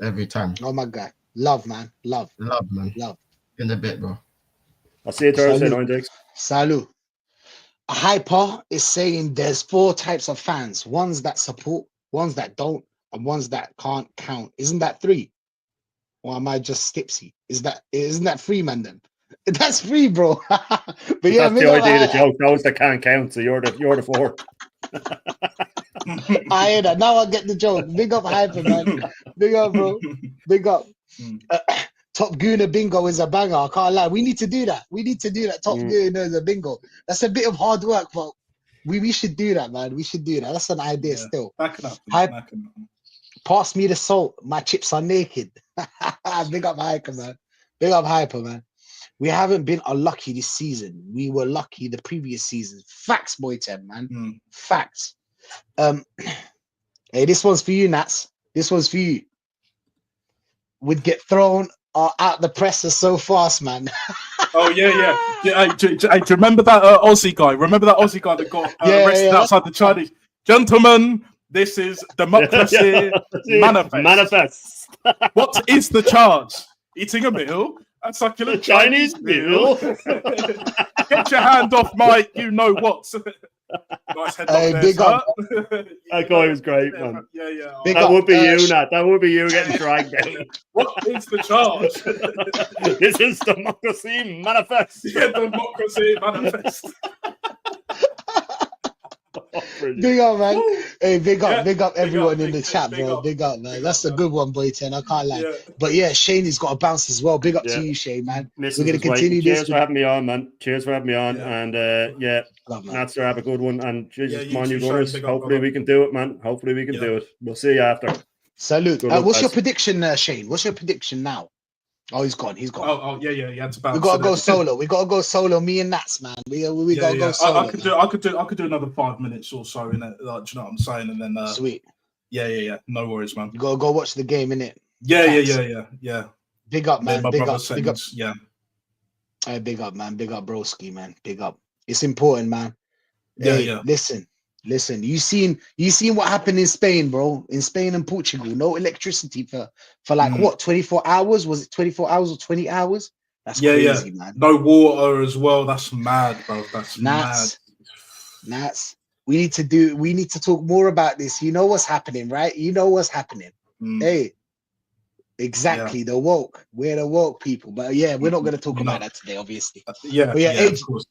Every time. Oh, my God. Love, man. Love. Love, man. Love. In a bit, bro. I'll see you Thursday, Salute. 9 days. Salute. Hyper is saying there's 4 types of fans. Ones that support, ones that don't, and ones that can't count. Isn't that 3? Or am I just stipsy? Isn't that 3, man? Then that's 3, bro. But yeah, That's the idea of the joke. Those that can't count, so you're the 4. I hear that. Now I get the joke. Big up Hyper, man. Big up, bro. Big up. Top Gooner bingo is a banger. I can't lie. We need to do that. Top Gooner is a bingo. That's a bit of hard work, but we should do that, man. We should do that. That's an idea still. Back it up. Pass me the salt. My chips are naked. Big up Hyper, man. Big up Hyper, man. We haven't been unlucky this season. We were lucky the previous season. Facts, boy 10, man. Facts. Hey, this one's for you, Nats. This one's for you. Would get thrown out the presser so fast, man. Oh yeah. Hey, do you remember that Aussie guy? Remember that Aussie guy that got arrested outside the Chinese? Gentlemen, this is democracy manifest. What is the charge? Eating a meal? A succulent Chinese meal? Get your hand off my you-know what. Nice headlock there, big up. That guy was great, man. Yeah. That would be you, Nat. That would be you getting dragged down. What is the charge? This is democracy manifest. Yeah, democracy manifest. Big up, man. Hey, big up everyone in the chat, bro. Big up, man. That's a good one, boy 10. I can't lie. Yeah. But yeah, Shane has got to bounce as well. Big up to you, Shane, man. We're going to continue this. Cheers for having me on, man. Cheers for having me on. Yeah. And Love, man. Nats, have a good one. And Jesus, you come on, too, you Shane. gunners. Big up, Hopefully brother. we can do it, man. Hopefully we can do it. We'll see you after. Salute. Good luck, What's your guys. prediction, Shane? What's your prediction now? Oh, he's gone. Oh, yeah. It's about. We gotta go solo. We gotta go solo. Me and Nats, man. We gotta go solo. I could do another 5 minutes or so in it. Like, do you know what I'm saying? And then Sweet. Yeah. No worries, man. You gotta go watch the game, innit? Yeah. Big up, man. My Big brother up. said Big up. this, Yeah. Hey, big up, man. Big up, broski, man. Big up. It's important, man. Yeah, Hey, yeah. Listen. You seen what happened in Spain, bro? In Spain and Portugal, no electricity for like what? 24 hours? Was it 24 hours or 20 hours? That's crazy, man. No water as well. That's mad, bro. That's mad. Nats. We need to talk more about this. You know what's happening, right? You know what's happening. Hey, exactly. The woke. We're the woke people. But yeah, we're not going to talk about that today, obviously. But yeah, AJ, of course.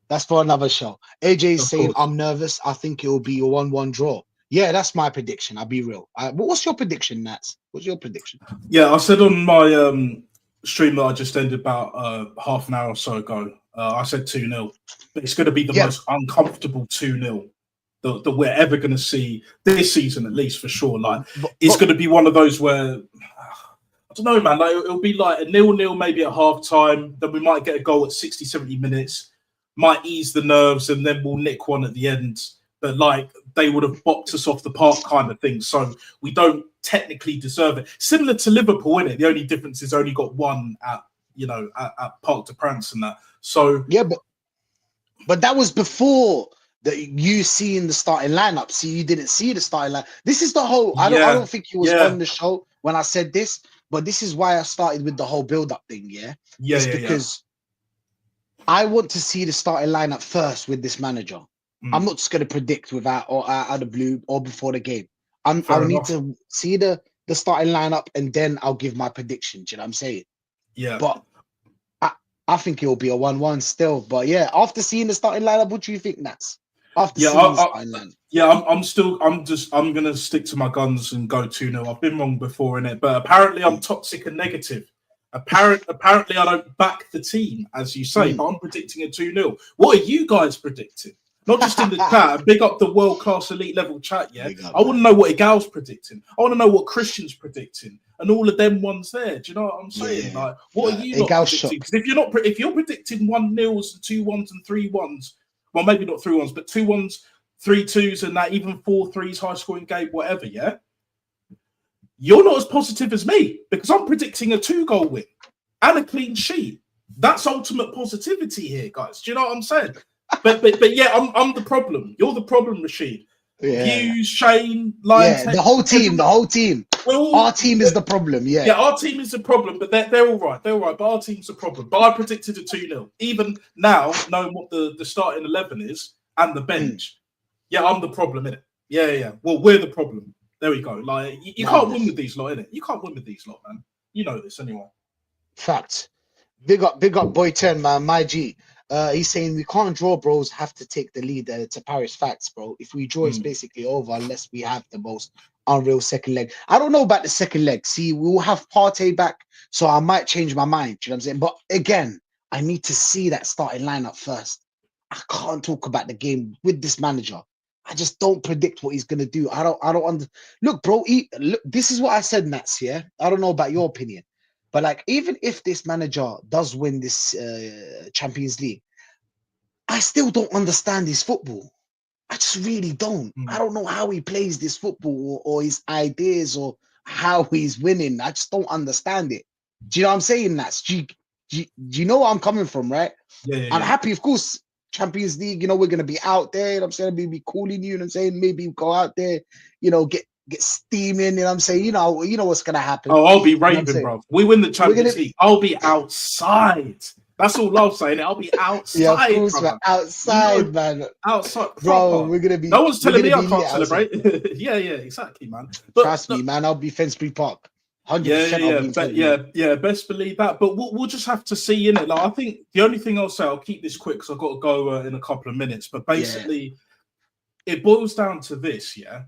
That's for another show. AJ is saying, I'm nervous. I think it will be a 1-1 draw. Yeah, that's my prediction. I'll be real. What's your prediction, Nats? What's your prediction? Yeah, I said on my stream that I just ended about half an hour or so ago, I said 2-0. But it's going to be the most uncomfortable 2-0 that we're ever going to see this season, at least for sure. Like, it's going to be one of those where, I don't know, man, like, it'll be like a 0-0 maybe at half time. Then we might get a goal at 60, 70 minutes. Might ease the nerves, and then we'll nick one at the end. But like, they would have boxed us off the park kind of thing. So we don't technically deserve it. Similar to Liverpool, innit? The only difference is only got one at Parc des Princes and that. So yeah, but that was before that you seeing the starting lineup. See, you didn't see the starting line. This is the whole. I don't think he was on the show when I said this, but this is why I started with the whole build-up thing. Because I want to see the starting lineup first with this manager. I'm not just going to predict without or out of blue or before the game. I need to see the starting lineup, and then I'll give my prediction. Do you know what I'm saying? Yeah. But I think it will be a 1-1 still. But yeah, after seeing the starting lineup, what do you think, Nats? After Yeah, seeing Ireland. I'm gonna stick to my guns and go 2-0. I've been wrong before in it, but apparently I'm toxic and negative. Apparently I don't back the team, as you say, but I'm predicting a 2-0. What are you guys predicting? Not just in the chat. Big up the world-class elite level chat, yeah? I want to know what Igal's predicting. I want to know what Christian's predicting. And all of them ones there. Do you know what I'm saying? Yeah. Like, what are you not predicting? Because if you're predicting 1-0s and 2-1s and 3-1s, well, maybe not 3-1s, but 2-1s, 3-2s, and that even 4-3s, high-scoring game, whatever, yeah? You're not as positive as me because I'm predicting a 2-goal win and a clean sheet. That's ultimate positivity here, guys. Do you know what I'm saying? But yeah, I'm the problem. You're the problem, Rashid. Yeah. You, Shane, Lion Yeah, the whole team. Our team is the problem. Yeah, our team is the problem, but they're all right. They're all right, but our team's the problem. But I predicted a 2-0. Even now, knowing what the starting 11 is and the bench, yeah, I'm the problem, innit? Yeah. Well, we're the problem. There we go. Like you can't win with these lot, innit? You can't win with these lot, man. You know this anyway. Facts. Big up, boy 10, man. My G. He's saying we can't draw, bros. Have to take the lead to Paris. Facts, bro. If we draw, it's basically over unless we have the most unreal second leg. I don't know about the second leg. See, we will have Partey back, so I might change my mind. You know what I'm saying? But again, I need to see that starting lineup first. I can't talk about the game with this manager. I just don't predict what he's gonna do. I don't look, bro. Look, this is what I said, Nats. Yeah, I don't know about your opinion. But like, even if this manager does win this Champions League, I still don't understand his football. I just really don't. I don't know how he plays this football or his ideas or how he's winning. I just don't understand it. Do you know what I'm saying? That's do you know where I'm coming from, right? Yeah. I'm happy, of course. Champions League, we're gonna be out there. You know what I'm saying, we'll be calling you. You know what I'm saying, maybe go out there. Get steaming. You know what I'm saying, you know what's gonna happen. Oh, I'll be raving, bro. We win the Champions League. I'll be outside. That's all I'm saying. I'll be outside. Yeah, of course, man. Outside, man. Outside, bro. We're gonna be. No one's telling me I can't celebrate. yeah, exactly, man. But trust me, man. I'll be Finsbury Park. 100%. Yeah. Best believe that. But we'll just have to see, innit? Like, I think the only thing I'll say, I'll keep this quick because I've got to go in a couple of minutes. But basically, it boils down to this. Yeah,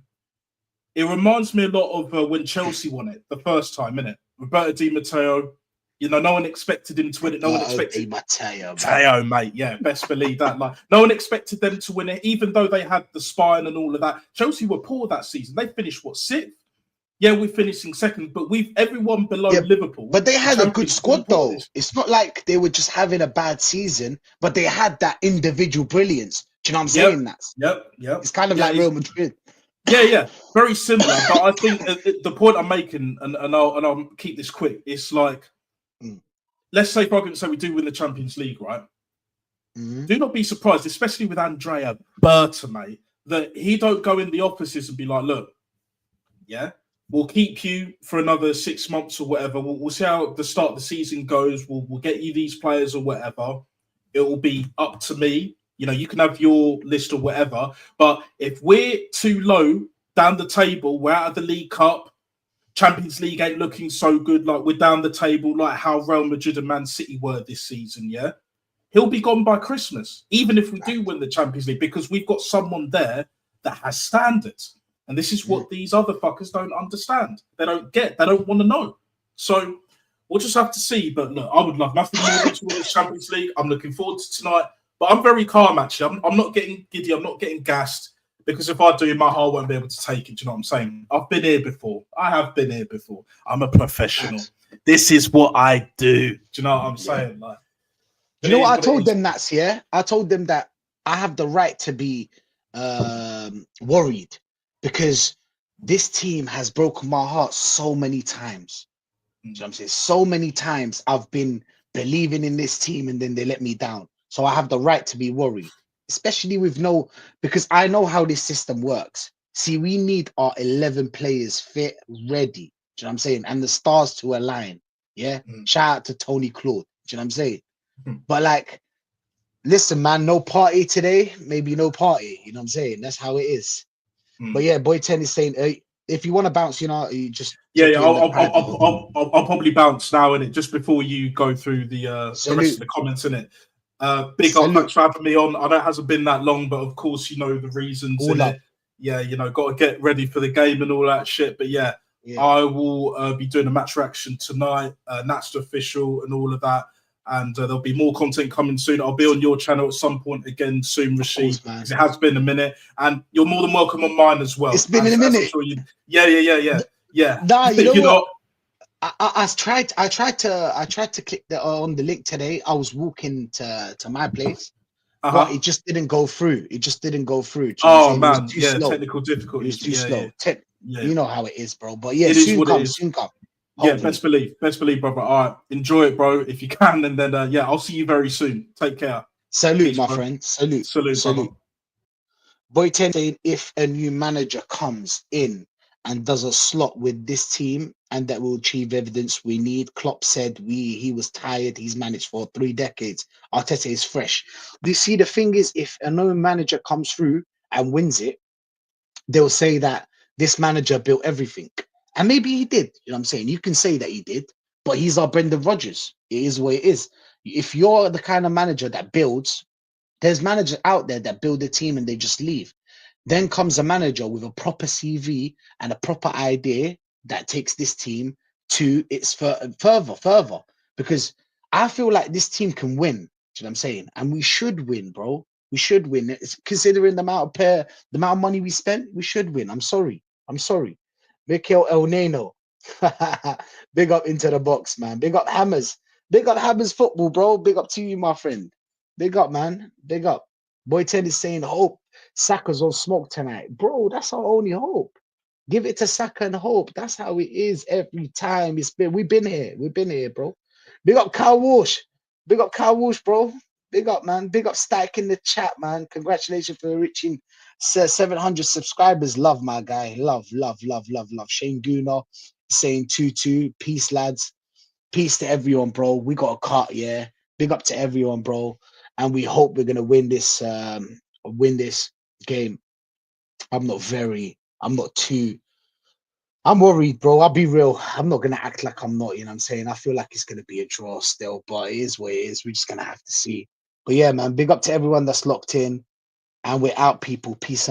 it reminds me a lot of when Chelsea won it the first time, innit? Roberto Di Matteo. No one expected him to win it. No one expected Matteo, mate. Yeah, best believe that. Like, no one expected them to win it, even though they had the spine and all of that. Chelsea were poor that season. They finished sixth? Yeah, we're finishing second, but everyone below Liverpool. But they had a good squad, though. It's not like they were just having a bad season, but they had that individual brilliance. Do you know what I'm saying? Yep. It's kind of like Real Madrid. Yeah, very similar. But I think the point I'm making, and I'll keep this quick. It's like, let's say, for argument's sake, we do win the Champions League, right? Do not be surprised, especially with Andrea Berta, mate, that he don't go in the offices and be like, look, yeah, we'll keep you for another 6 months or whatever. We'll see how the start of the season goes. We'll get you these players or whatever. It will be up to me. You can have your list or whatever. But if we're too low down the table, we're out of the League Cup, Champions League ain't looking so good, like we're down the table, like how Real Madrid and Man City were this season, yeah? He'll be gone by Christmas, even if we do win the Champions League, because we've got someone there that has standards. And this is what these other fuckers don't understand. They don't get. They don't want to know. So we'll just have to see. But look, I would love nothing more than to win the Champions League. I'm looking forward to tonight. But I'm very calm, actually. I'm not getting giddy. I'm not getting gassed. Because if I do, my heart won't be able to take it. Do you know what I'm saying? I've been here before. I have been here before. I'm a professional. This is what I do. Do you know what I'm saying? Like, you know what I told them? That's I told them that I have the right to be worried. Because this team has broken my heart so many times. You know what I'm saying? So many times I've been believing in this team and then they let me down. So I have the right to be worried, especially because I know how this system works. See, we need our 11 players fit, ready. Do you know what I'm saying? And the stars to align. Yeah. Shout out to Tony Claude. Do you know what I'm saying? But like, listen, man, no party today. Maybe no party. You know what I'm saying? That's how it is. But yeah, Boy 10 is saying, if you want to bounce, you just I'll probably bounce now in it just before you go through the rest of the comments in it. Big up, Salute. thanks for having me on. I know it hasn't been that long, but of course, you know the reasons All in up. it. Yeah, you know, got to get ready for the game and all that shit. But yeah, I will be doing a match reaction tonight. That's official and all of that. And there'll be more content coming soon. I'll be on your channel at some point again soon, Rashid. Man. It has been a minute, and you're more than welcome on mine as well. It's been as, a minute. Sure yeah. Nah, you know You're what? not- I tried to click on the link today. I was walking to my place, but it just didn't go through. It just didn't go through. Do you know what I'm saying? man, It was too slow. technical It difficulties. was too slow. Yeah. You know how it is, bro. But yeah, It is soon what it come, is. soon come. Yeah, Hopefully. best believe, brother. All right, enjoy it, bro, if you can, and then I'll see you very soon. Take care. Salute, Peace, my bro. friend. Salute, brother. Boy 10 saying if a new manager comes in and does a slot with this team and that will achieve evidence we need. Klopp said he was tired. He's managed for 3 decades. Arteta is fresh. Do you see, the thing is, if a new manager comes through and wins it, they'll say that this manager built everything. And maybe he did. You know what I'm saying? You can say that he did, but he's our Brendan Rodgers. It is what it is. If you're the kind of manager that builds, there's managers out there that build a team and they just leave. Then comes a manager with a proper CV and a proper idea that takes this team to its further. Because I feel like this team can win. Do you know what I'm saying? And we should win, bro. We should win. It's considering the amount of money we spent, we should win. I'm sorry. Mikel El Neno. Big up into the box, man. Big up Hammers. Big up Hammers football, bro. Big up to you, my friend. Big up, man. Big up. Boy Ted is saying hope Saka's on smoke tonight. Bro, that's our only hope. Give it to Saka and hope. That's how it is every time. We've been here, bro. Big up Kyle Walsh. Bro. Big up, man. Big up Stack in the chat, man. Congratulations for reaching 700 subscribers. Love, my guy. Love. Shane Gooner saying 2-2. Peace, lads. Peace to everyone, bro. We got a cut, yeah. Big up to everyone, bro. And we hope we're gonna win this game. I'm worried, bro. I'll be real. I'm not gonna act like I'm not, you know what I'm saying? I feel like it's gonna be a draw still, but it is what it is. We're just gonna have to see. But yeah, man, big up to everyone that's locked in. And we're out, people. Peace out.